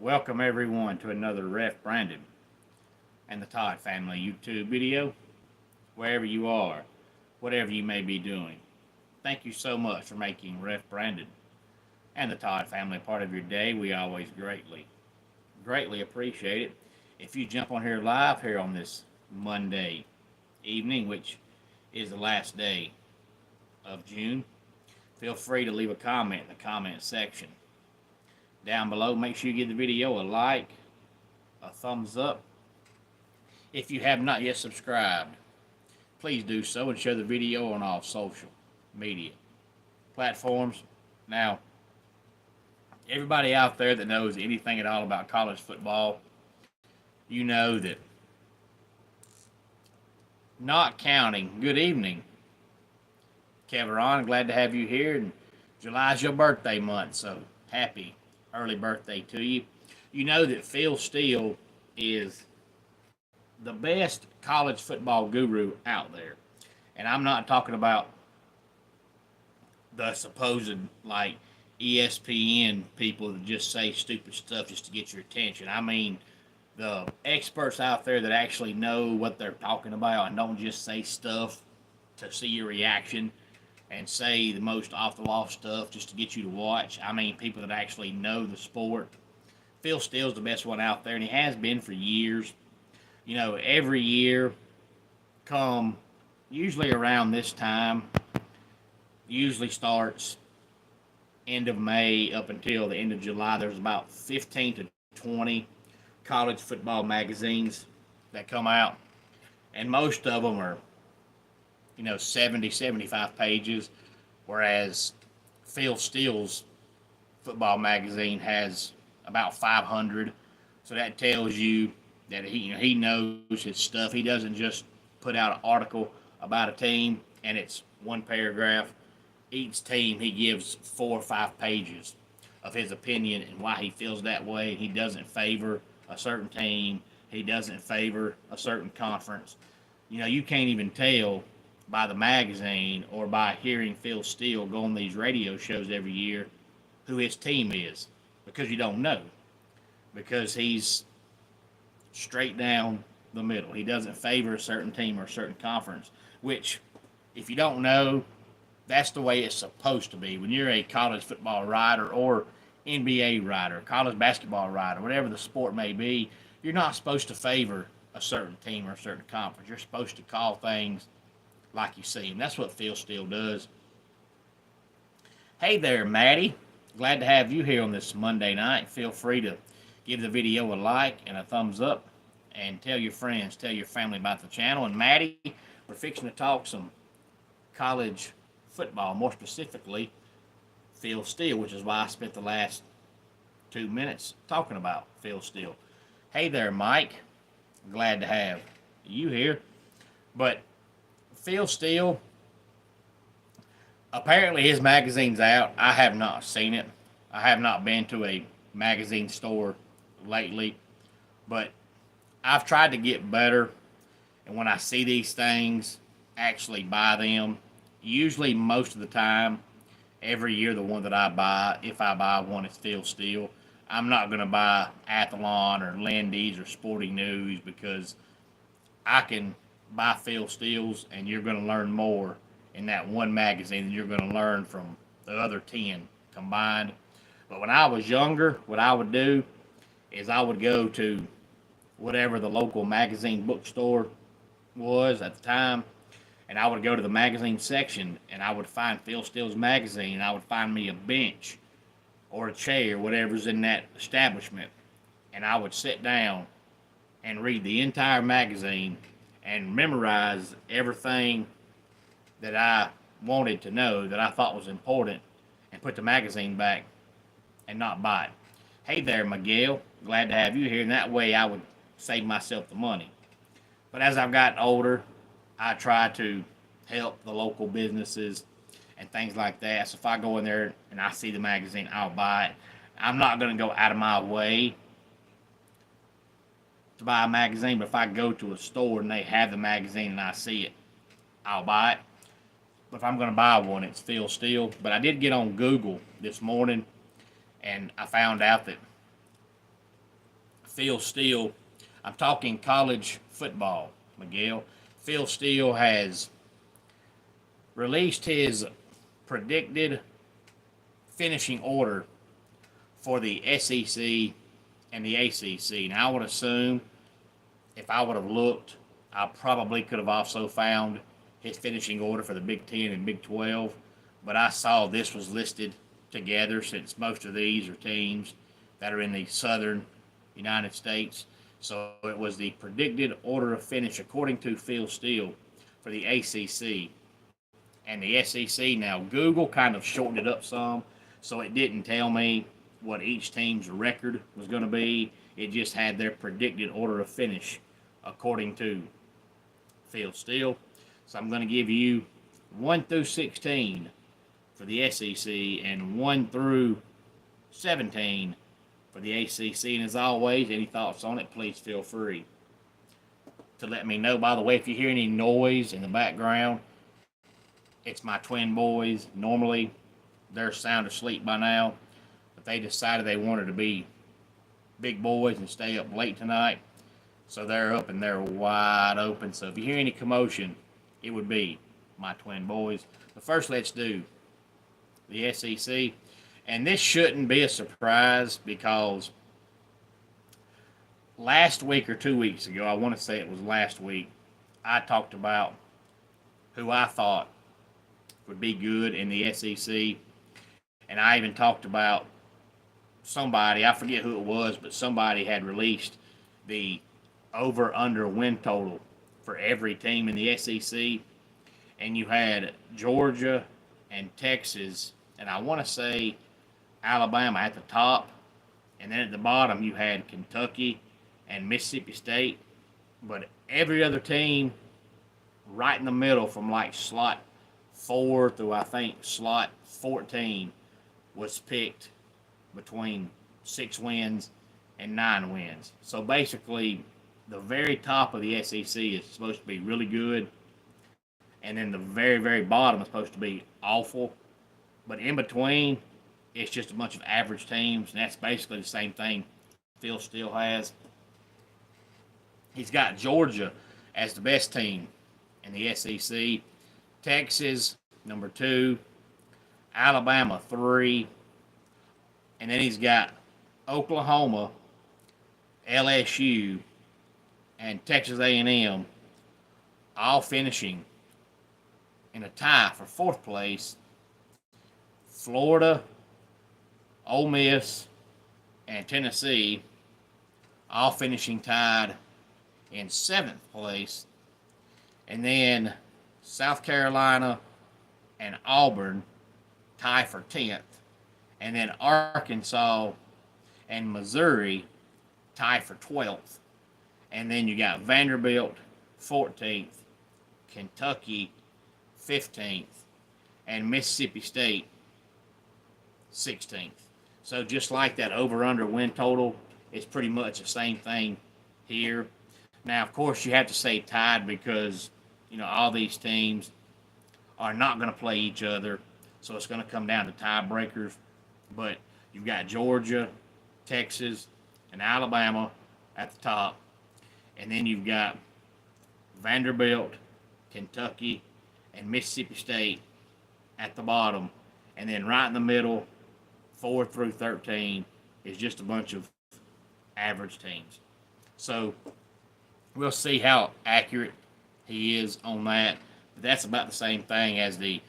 Welcome everyone to another Ref Brandon and the Todd Family YouTube video. Wherever you are, whatever you may be doing, thank you so much for making Ref Brandon and the Todd Family part of your day. We always greatly appreciate it. If you jump on here live here on this Monday evening, which is the last day of June, feel free to leave a comment in the comment section down below. Make sure you give the video a like, a thumbs up. If you have not yet subscribed, please do so and share the video on all social media platforms. Now, everybody out there that knows anything at all about college football, you know that, not counting, good evening, Keveron, glad to have you here. And July's your birthday month, so happy early birthday to you. You know that Phil Steele is the best college football guru out there. And I'm not talking about the supposed, like, ESPN people that just say stupid stuff just to get your attention. I mean, the experts out there that actually know what they're talking about and don't just say stuff to see your reaction and say the most off-the-wall stuff just to get you to watch. I mean, people that actually know the sport. Phil Steele's the best one out there, and he has been for years. You know, every year, come usually around this time, usually starts end of May up until the end of July, there's about 15 to 20 college football magazines that come out, and most of them are 70, 75 pages, whereas Phil Steele's football magazine has about 500. So that tells you that he knows his stuff. He doesn't just put out an article about a team and it's one paragraph. Each team he gives 4 or 5 pages of his opinion and why he feels that way. He doesn't favor a certain team. He doesn't favor a certain conference. You can't even tell by the magazine or by hearing Phil Steele go on these radio shows every year who his team is, because you don't know, because he's straight down the middle. He doesn't favor a certain team or a certain conference, which, if you don't know, that's the way it's supposed to be. When you're a college football writer or NBA writer, college basketball writer, whatever the sport may be, you're not supposed to favor a certain team or a certain conference. You're supposed to call things like you see them. That's what Phil Steele does. Hey there, Maddie. Glad to have you here on this Monday night. Feel free to give the video a like and a thumbs up and tell your friends, tell your family about the channel. And Maddie, we're fixing to talk some college football, more specifically Phil Steele, which is why I spent the last 2 minutes talking about Phil Steele. Hey there, Mike. Glad to have you here. But Phil Steele, apparently his magazine's out. I have not seen it. I have not been to a magazine store lately, but I've tried to get better, and when I see these things, actually buy them. Usually, most of the time, every year, the one that I buy, if I buy one, is Phil Steele. I'm not going to buy Athlon or Lindy's or Sporting News, because I can buy Phil Steele's and you're going to learn more in that one magazine than you're going to learn from the other 10 combined. But when I was younger, what I would do is I would go to whatever the local magazine bookstore was at the time, and I would go to the magazine section and I would find Phil Steele's magazine, and I would find me a bench or a chair, whatever's in that establishment, and I would sit down and read the entire magazine and memorize everything that I wanted to know, that I thought was important, and put the magazine back and not buy it. Hey there, Miguel. Glad to have you here. And that way I would save myself the money. But as I've gotten older, I try to help the local businesses and things like that. So if I go in there and I see the magazine, I'll buy it. I'm not going to go out of my way to buy a magazine, but if I go to a store and they have the magazine and I see it, I'll buy it. But if I'm going to buy one, it's Phil Steele. But I did get on Google this morning, and I found out that Phil Steele, I'm talking college football, Miguel. Phil Steele has released his predicted finishing order for the SEC and the ACC. Now, I would assume if I would have looked, I probably could have also found his finishing order for the Big Ten and Big 12, but I saw this was listed together since most of these are teams that are in the southern United States. So it was the predicted order of finish according to Phil Steele for the ACC and the SEC. Now, Google kind of shortened it up some, so it didn't tell me what each team's record was going to be. It just had their predicted order of finish according to Phil Steele. So I'm going to give you 1 through 16 for the SEC and 1 through 17 for the ACC. And as always, any thoughts on it, please feel free to let me know. By the way, if you hear any noise in the background, it's my twin boys. Normally, they're sound asleep by now, but they decided they wanted to be big boys and stay up late tonight. So they're up and they're wide open. So if you hear any commotion, it would be my twin boys. But first, let's do the SEC. And this shouldn't be a surprise because last week or 2 weeks ago, I want to say it was last week, I talked about who I thought would be good in the SEC. And I even talked about somebody, I forget who it was, but somebody had released the over-under win total for every team in the SEC. And you had Georgia and Texas, and I want to say Alabama at the top. And then at the bottom, you had Kentucky and Mississippi State. But every other team right in the middle from like slot 4 through, I think, slot 14 was picked between 6 wins and 9 wins. So basically, the very top of the SEC is supposed to be really good, and then the very, very bottom is supposed to be awful. But in between, it's just a bunch of average teams, and that's basically the same thing Phil still has. He's got Georgia as the best team in the SEC, Texas, number 2, Alabama, 3, and then he's got Oklahoma, LSU, and Texas A&M all finishing in a tie for 4th place. Florida, Ole Miss, and Tennessee all finishing tied in 7th place. And then South Carolina and Auburn tie for 10th. And then Arkansas and Missouri tie for 12th. And then you got Vanderbilt 14th, Kentucky 15th, and Mississippi State 16th. So just like that over-under win total, it's pretty much the same thing here. Now, of course, you have to say tied because, all these teams are not going to play each other. So it's going to come down to tiebreakers. But you've got Georgia, Texas, and Alabama at the top. And then you've got Vanderbilt, Kentucky, and Mississippi State at the bottom. And then right in the middle, 4 through 13, is just a bunch of average teams. So we'll see how accurate he is on that. But that's about the same thing as the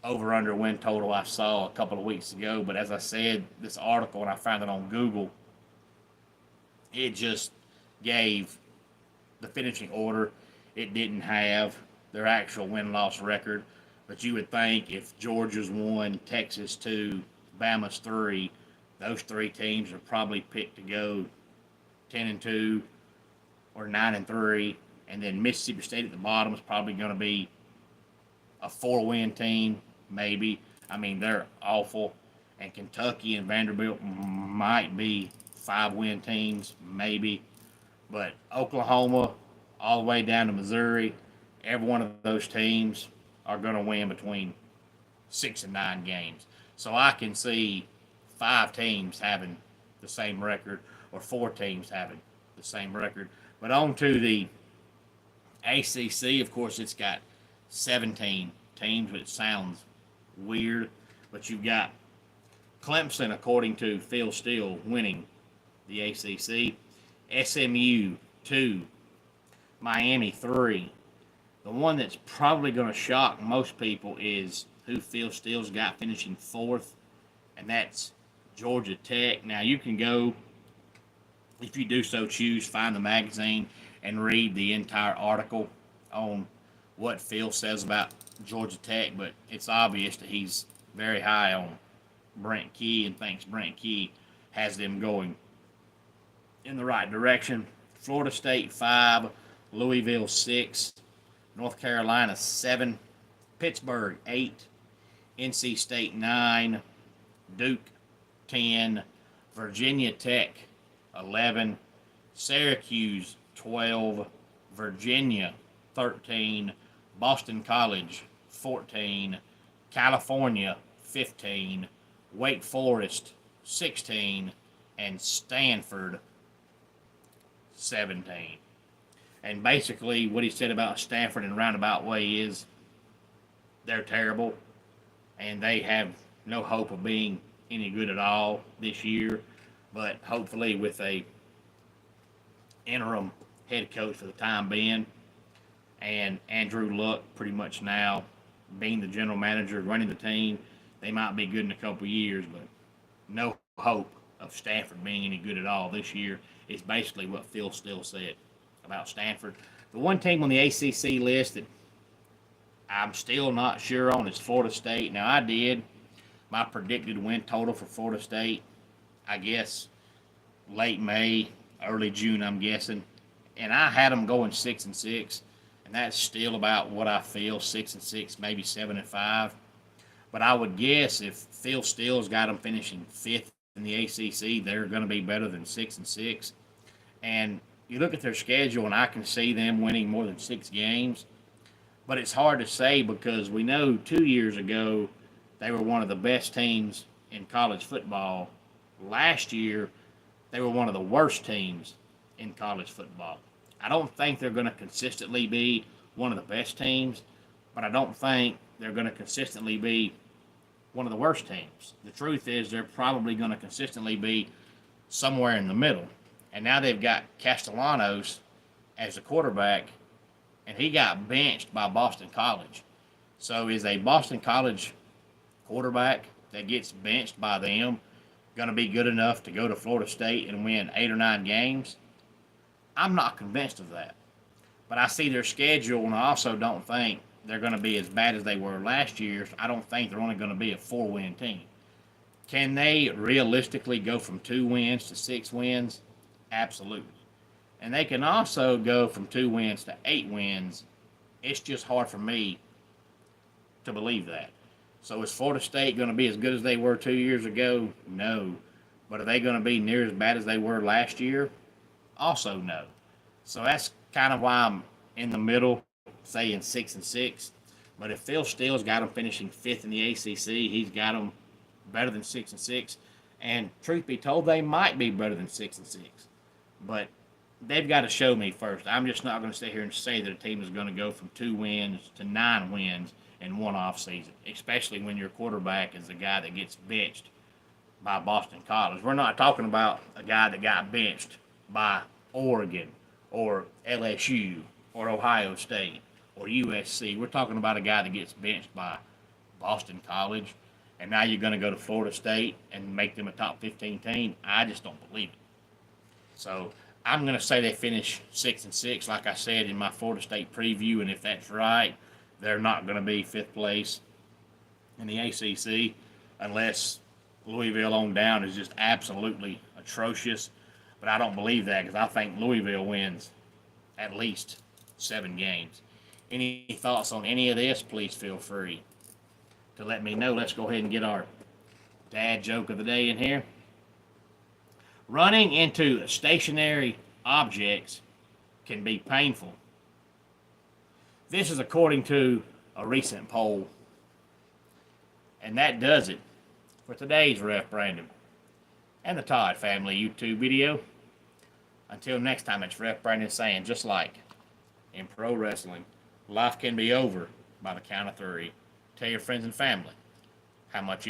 over-under win total I saw a couple of weeks ago. But as I said, this article, and I found it on Google, it just gave the finishing order. It didn't have their actual win-loss record. But you would think if Georgia's 1, Texas 2, Bama's 3, those 3 teams are probably picked to go 10-2 or 9-3. And then Mississippi State at the bottom is probably going to be a 4-win team, maybe. I mean, they're awful. And Kentucky and Vanderbilt might be 5-win teams, maybe. But Oklahoma, all the way down to Missouri, every one of those teams are going to win between 6 and 9 games. So I can see 5 teams having the same record. or 4 teams having the same record. But on to the ACC, of course, it's got 17 teams, which sounds weird. But you've got Clemson, according to Phil Steele, winning the ACC. SMU, 2. Miami, 3. The one that's probably going to shock most people is who Phil Steele's got finishing 4th, and that's Georgia Tech. Now, you can go, if you do so choose, find the magazine and read the entire article on what Phil says about Georgia Tech, but it's obvious that he's very high on Brent Key and thinks Brent Key has them going in the right direction. Florida State, 5. Louisville, 6. North Carolina, 7. Pittsburgh, 8. NC State, 9. Duke, 10. Virginia Tech, 11. Syracuse, 12. Virginia, 13. Boston College, 14. California, 15. Wake Forest, 16. And Stanford, 17. And basically what he said about Stanford in a roundabout way is they're terrible and they have no hope of being any good at all this year. But hopefully with a interim head coach for the time being and Andrew Luck pretty much now being the general manager running the team, they might be good in a couple of years, but no hope of Stanford being any good at all this year is basically what Phil Steele said about Stanford. The one team on the ACC list that I'm still not sure on is Florida State. Now, I did my predicted win total for Florida State, I guess, late May, early June, I'm guessing. And I had them going 6-6, and that's still about what I feel, 6-6, maybe 7-5. But I would guess if Phil Steele's got them finishing 5th in the ACC, they're going to be better than 6-6. And you look at their schedule, and I can see them winning more than 6 games. But it's hard to say because we know 2 years ago they were one of the best teams in college football. Last year, they were one of the worst teams in college football. I don't think they're going to consistently be one of the best teams, but I don't think they're going to consistently be one of the worst teams. The truth is they're probably going to consistently be somewhere in the middle. And now they've got Castellanos as the quarterback, and he got benched by Boston College. So is a Boston College quarterback that gets benched by them going to be good enough to go to Florida State and win 8 or 9 games? I'm not convinced of that. But I see their schedule, and I also don't think they're going to be as bad as they were last year. I don't think they're only going to be a 4-win team. Can they realistically go from 2 wins to 6 wins? Absolutely. And they can also go from 2 wins to 8 wins. It's just hard for me to believe that. So is Florida State going to be as good as they were 2 years ago? No. But are they going to be near as bad as they were last year? Also no. So that's kind of why I'm in the middle, saying 6-6. But if Phil Steele's got them finishing 5th in the ACC, he's got them better than 6-6. And truth be told, they might be better than 6-6. But they've got to show me first. I'm just not going to sit here and say that a team is going to go from 2 wins to 9 wins in one off season, especially when your quarterback is the guy that gets benched by Boston College. We're not talking about a guy that got benched by Oregon or LSU or Ohio State or USC. We're talking about a guy that gets benched by Boston College, and now you're going to go to Florida State and make them a top 15 team. I just don't believe it. So I'm going to say they finish 6-6, like I said in my Florida State preview, and if that's right, they're not going to be 5th place in the ACC unless Louisville on down is just absolutely atrocious. But I don't believe that because I think Louisville wins at least 7 games. Any thoughts on any of this, please feel free to let me know. Let's go ahead and get our dad joke of the day in here. Running into stationary objects can be painful. This is according to a recent poll. And that does it for today's Ref Brandon and the Todd Family YouTube video. Until next time, it's Ref Brandon saying, just like in pro wrestling, life can be over by the count of three. Tell your friends and family how much you